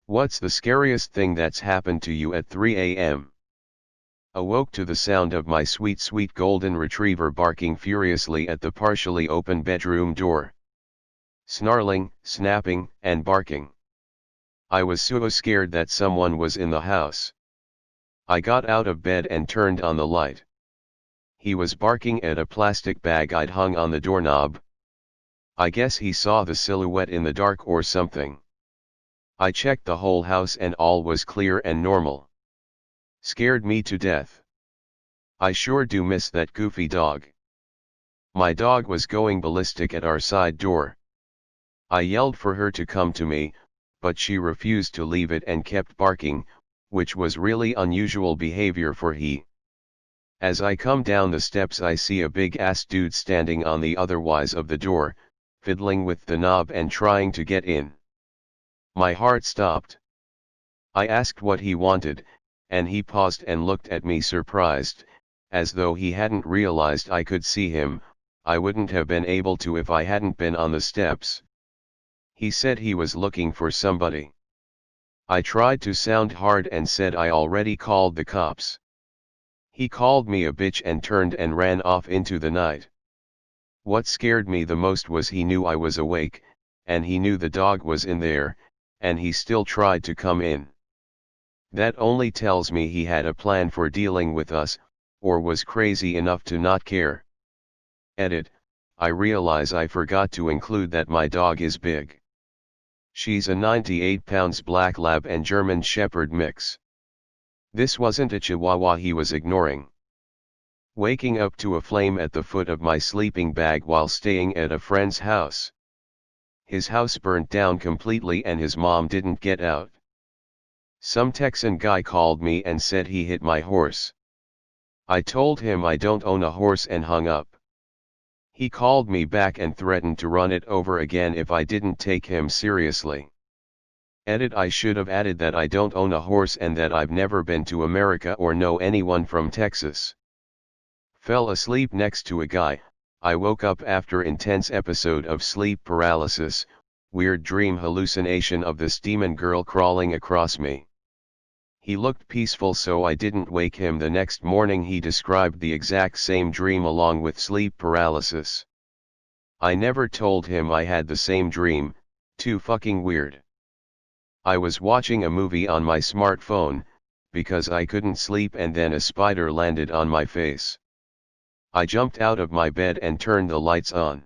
What's the scariest thing that's happened to you at 3 a.m.? Awoke to the sound of my sweet golden retriever barking furiously at the partially open bedroom door. Snarling, snapping, and barking. I was so scared that someone was in the house. I got out of bed and turned on the light. He was barking at a plastic bag I'd hung on the doorknob. I guess he saw the silhouette in the dark or something. I checked the whole house and all was clear and normal. Scared me to death. I sure do miss that goofy dog. My dog was going ballistic at our side door. I yelled for her to come to me, but she refused to leave it and kept barking, which was really unusual behavior for he. As I come down the steps I see a big-ass dude standing on the otherwise of the door, fiddling with the knob and trying to get in. My heart stopped. I asked what he wanted, and he paused and looked at me surprised, as though he hadn't realized I could see him. I wouldn't have been able to if I hadn't been on the steps. He said he was looking for somebody. I tried to sound hard and said I already called the cops. He called me a bitch and turned and ran off into the night. What scared me the most was he knew I was awake, and he knew the dog was in there, and he still tried to come in. That only tells me he had a plan for dealing with us, or was crazy enough to not care. Edit, I realize I forgot to include that my dog is big. She's a 98 pounds black lab and German shepherd mix. This wasn't a chihuahua he was ignoring. Waking up to a flame at the foot of my sleeping bag while staying at a friend's house. His house burnt down completely and his mom didn't get out. Some Texan guy called me and said he hit my horse. I told him I don't own a horse and hung up. He called me back and threatened to run it over again if I didn't take him seriously. Edit, I should have added that I don't own a horse and that I've never been to America or know anyone from Texas. Fell asleep next to a guy. I woke up after intense episode of sleep paralysis, weird dream hallucination of this demon girl crawling across me. He looked peaceful so I didn't wake him the next morning. He described the exact same dream along with sleep paralysis. I never told him I had the same dream, too fucking weird. I was watching a movie on my smartphone, because I couldn't sleep and then a spider landed on my face. I jumped out of my bed and turned the lights on.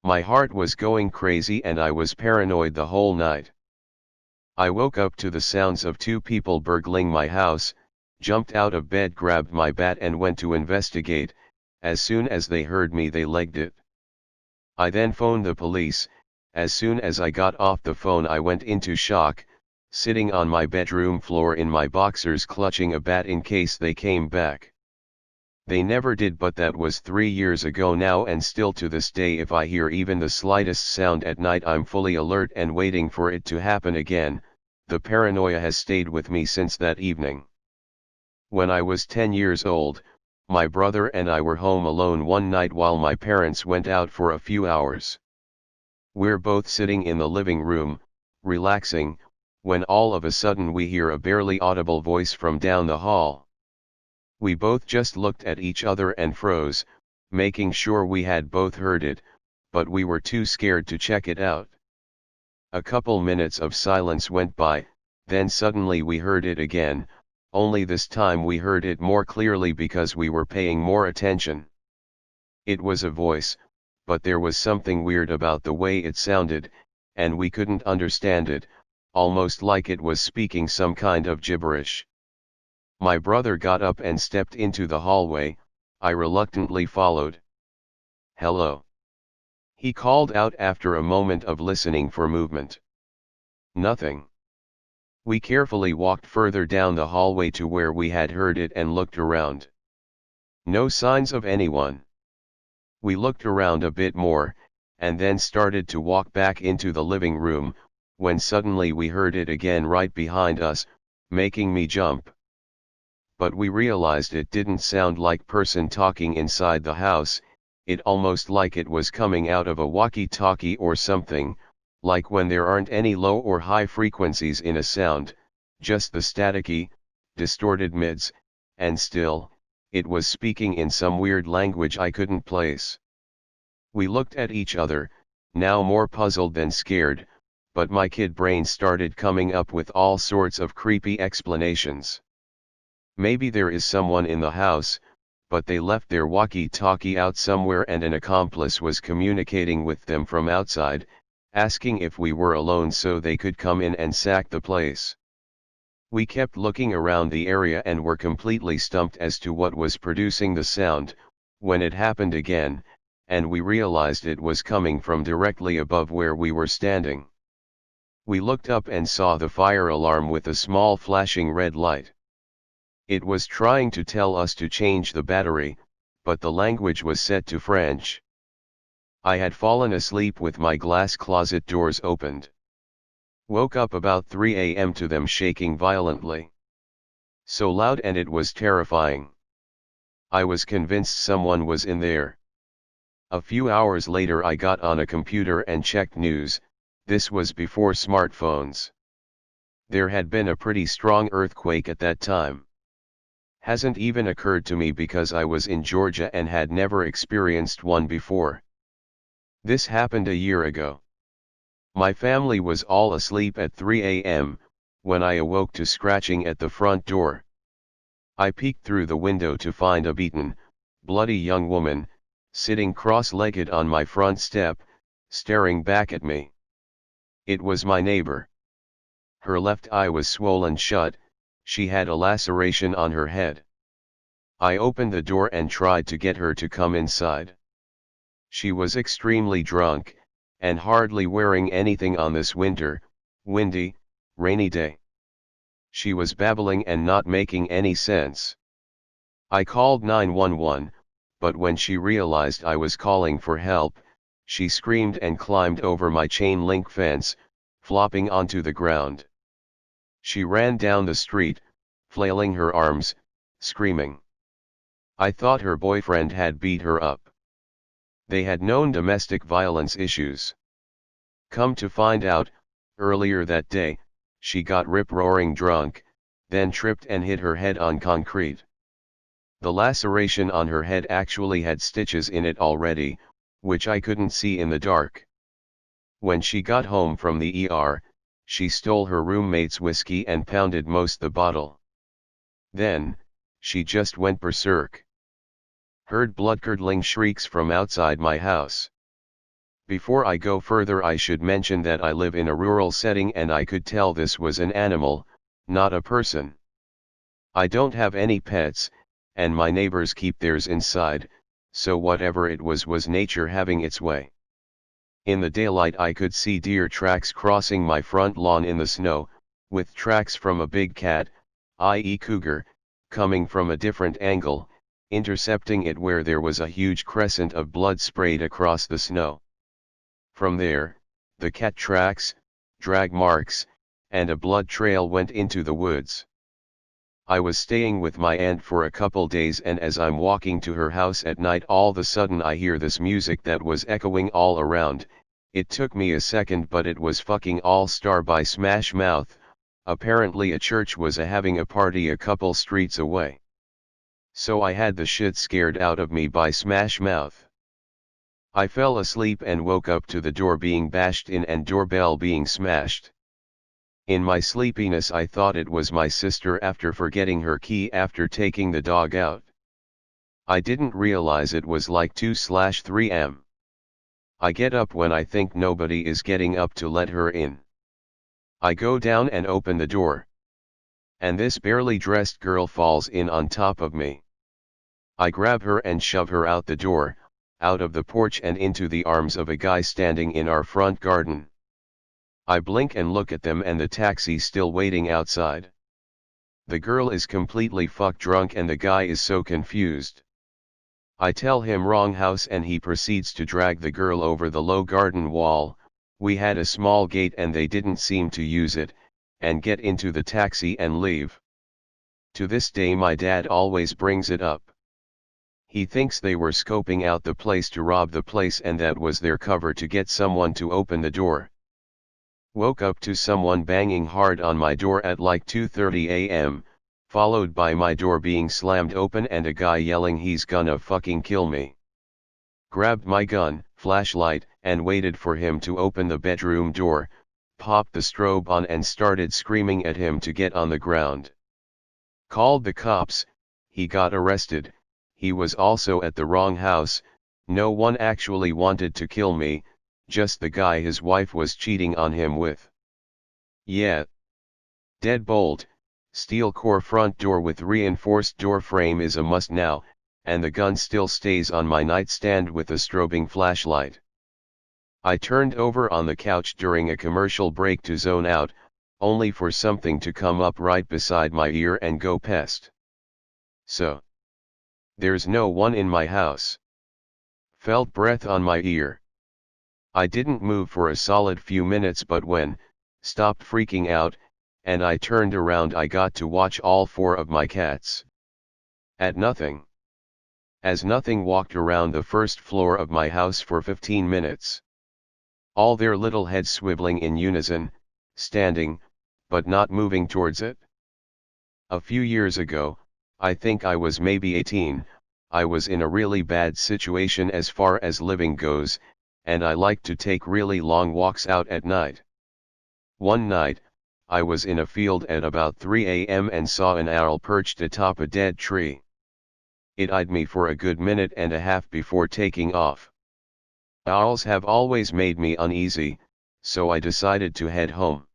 My heart was going crazy and I was paranoid the whole night. I woke up to the sounds of two people burgling my house, jumped out of bed, grabbed my bat and went to investigate. As soon as they heard me they legged it. I then phoned the police. As soon as I got off the phone I went into shock, sitting on my bedroom floor in my boxers clutching a bat in case they came back. They never did, but that was 3 years ago now, and still to this day if I hear even the slightest sound at night I'm fully alert and waiting for it to happen again. The paranoia has stayed with me since that evening. When I was 10 years old, my brother and I were home alone one night while my parents went out for a few hours. We're both sitting in the living room, relaxing, when all of a sudden we hear a barely audible voice from down the hall. We both just looked at each other and froze, making sure we had both heard it, but we were too scared to check it out. A couple minutes of silence went by, then suddenly we heard it again, only this time we heard it more clearly because we were paying more attention. It was a voice, but there was something weird about the way it sounded, and we couldn't understand it, almost like it was speaking some kind of gibberish. My brother got up and stepped into the hallway. I reluctantly followed. "Hello," he called out after a moment of listening for movement. Nothing. We carefully walked further down the hallway to where we had heard it and looked around. No signs of anyone. We looked around a bit more, and then started to walk back into the living room, when suddenly we heard it again right behind us, making me jump. But we realized it didn't sound like person talking inside the house, it almost like it was coming out of a walkie-talkie or something, like when there aren't any low or high frequencies in a sound, just the staticky, distorted mids, and still, it was speaking in some weird language I couldn't place. We looked at each other, now more puzzled than scared, but my kid brain started coming up with all sorts of creepy explanations. Maybe there is someone in the house, but they left their walkie-talkie out somewhere and an accomplice was communicating with them from outside, asking if we were alone so they could come in and sack the place. We kept looking around the area and were completely stumped as to what was producing the sound, when it happened again, and we realized it was coming from directly above where we were standing. We looked up and saw the fire alarm with a small flashing red light. It was trying to tell us to change the battery, but the language was set to French. I had fallen asleep with my glass closet doors opened. Woke up about 3 a.m. to them shaking violently. So loud, and it was terrifying. I was convinced someone was in there. A few hours later I got on a computer and checked news. This was before smartphones. There had been a pretty strong earthquake at that time. Hasn't even occurred to me because I was in Georgia and had never experienced one before. This happened a year ago. My family was all asleep at 3 a.m., when I awoke to scratching at the front door. I peeked through the window to find a beaten, bloody young woman, sitting cross-legged on my front step, staring back at me. It was my neighbor. Her left eye was swollen shut, she had a laceration on her head. I opened the door and tried to get her to come inside. She was extremely drunk, and hardly wearing anything on this windy, rainy day. She was babbling and not making any sense. I called 911, but when she realized I was calling for help, she screamed and climbed over my chain-link fence, flopping onto the ground. She ran down the street, flailing her arms, screaming. I thought her boyfriend had beat her up. They had known domestic violence issues. Come to find out, earlier that day, she got rip-roaring drunk, then tripped and hit her head on concrete. The laceration on her head actually had stitches in it already, which I couldn't see in the dark. When she got home from the ER, she stole her roommate's whiskey and pounded most the bottle. Then, she just went berserk. Heard blood-curdling shrieks from outside my house. Before I go further, I should mention that I live in a rural setting and I could tell this was an animal, not a person. I don't have any pets, and my neighbors keep theirs inside, so whatever it was nature having its way. In the daylight I could see deer tracks crossing my front lawn in the snow, with tracks from a big cat, i.e. cougar, coming from a different angle, intercepting it where there was a huge crescent of blood sprayed across the snow. From there, the cat tracks, drag marks, and a blood trail went into the woods. I was staying with my aunt for a couple days, and as I'm walking to her house at night, all of a sudden I hear this music that was echoing all around. It took me a second, but it was fucking All Star by Smash Mouth. Apparently a church was having a party a couple streets away. So I had the shit scared out of me by Smash Mouth. I fell asleep and woke up to the door being bashed in and doorbell being smashed. In my sleepiness I thought it was my sister after forgetting her key after taking the dog out. I didn't realize it was like 2/3 am. I get up when I think nobody is getting up to let her in. I go down and open the door. And this barely dressed girl falls in on top of me. I grab her and shove her out the door, out of the porch and into the arms of a guy standing in our front garden. I blink and look at them and the taxi still waiting outside. The girl is completely fuck drunk and the guy is so confused. I tell him wrong house and he proceeds to drag the girl over the low garden wall. We had a small gate and they didn't seem to use it, and get into the taxi and leave. To this day my dad always brings it up. He thinks they were scoping out the place to rob the place and that was their cover to get someone to open the door. Woke up to someone banging hard on my door at like 2:30 a.m., followed by my door being slammed open and a guy yelling he's gonna fucking kill me. Grabbed my gun, flashlight, and waited for him to open the bedroom door, popped the strobe on and started screaming at him to get on the ground. Called the cops, he got arrested. He was also at the wrong house. No one actually wanted to kill me, just the guy his wife was cheating on him with. Yeah. Deadbolt, steel core front door with reinforced door frame is a must now, and the gun still stays on my nightstand with a strobing flashlight. I turned over on the couch during a commercial break to zone out, only for something to come up right beside my ear and go pest. So. There's no one in my house. Felt breath on my ear. I didn't move for a solid few minutes, but when, stopped freaking out, and I turned around, I got to watch all 4 of my cats. At nothing. As nothing walked around the first floor of my house for 15 minutes. All their little heads swiveling in unison, standing, but not moving towards it. A few years ago, I think I was maybe 18, I was in a really bad situation as far as living goes, and I like to take really long walks out at night. One night, I was in a field at about 3 a.m. and saw an owl perched atop a dead tree. It eyed me for a good minute and a half before taking off. Owls have always made me uneasy, so I decided to head home.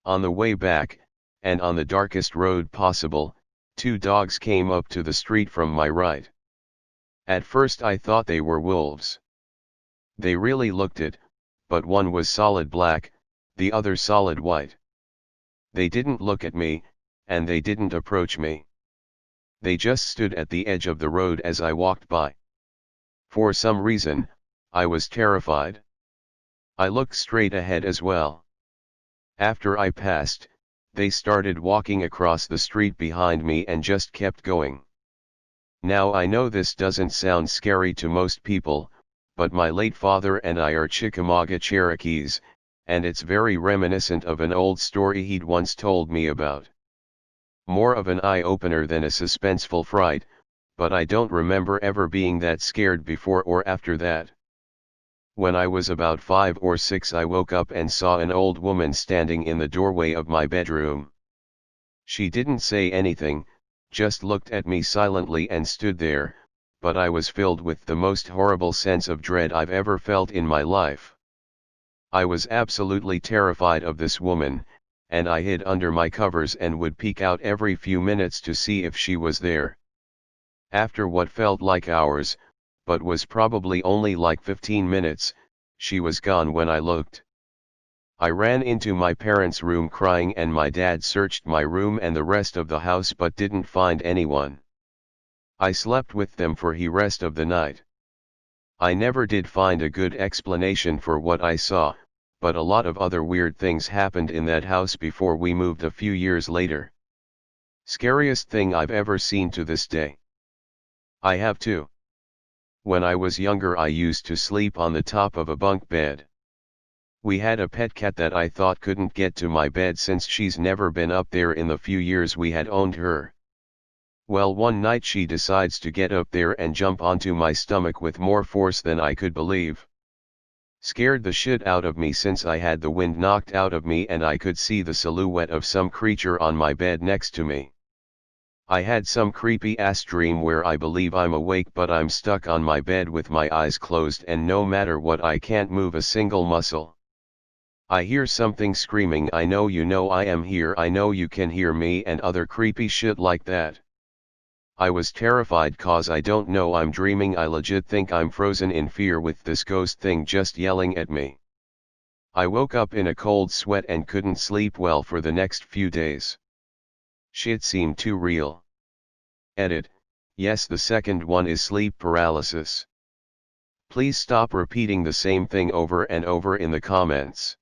On the way back, and on the darkest road possible, 2 dogs came up to the street from my right. At first I thought they were wolves. They really looked it, but one was solid black, the other solid white. They didn't look at me, and they didn't approach me. They just stood at the edge of the road as I walked by. For some reason, I was terrified. I looked straight ahead as well. After I passed, they started walking across the street behind me and just kept going. Now I know this doesn't sound scary to most people, but my late father and I are Chickamauga Cherokees, and it's very reminiscent of an old story he'd once told me about. More of an eye-opener than a suspenseful fright, but I don't remember ever being that scared before or after that. When I was about 5 or 6, I woke up and saw an old woman standing in the doorway of my bedroom. She didn't say anything, just looked at me silently and stood there, but I was filled with the most horrible sense of dread I've ever felt in my life. I was absolutely terrified of this woman, and I hid under my covers and would peek out every few minutes to see if she was there. After what felt like hours, but was probably only like 15 minutes, she was gone when I looked. I ran into my parents' room crying, and my dad searched my room and the rest of the house but didn't find anyone. I slept with them for the rest of the night. I never did find a good explanation for what I saw, but a lot of other weird things happened in that house before we moved a few years later. Scariest thing I've ever seen to this day. I have two. When I was younger, I used to sleep on the top of a bunk bed. We had a pet cat that I thought couldn't get to my bed since she's never been up there in the few years we had owned her. Well, one night she decides to get up there and jump onto my stomach with more force than I could believe. Scared the shit out of me since I had the wind knocked out of me and I could see the silhouette of some creature on my bed next to me. I had some creepy ass dream where I believe I'm awake but I'm stuck on my bed with my eyes closed, and no matter what I can't move a single muscle. I hear something screaming, "I know I am here, I know you can hear me," and other creepy shit like that. I was terrified cause I don't know I'm dreaming. I legit think I'm frozen in fear with this ghost thing just yelling at me. I woke up in a cold sweat and couldn't sleep well for the next few days. Shit seemed too real. Edit: yes, the second one is sleep paralysis. Please stop repeating the same thing over and over in the comments.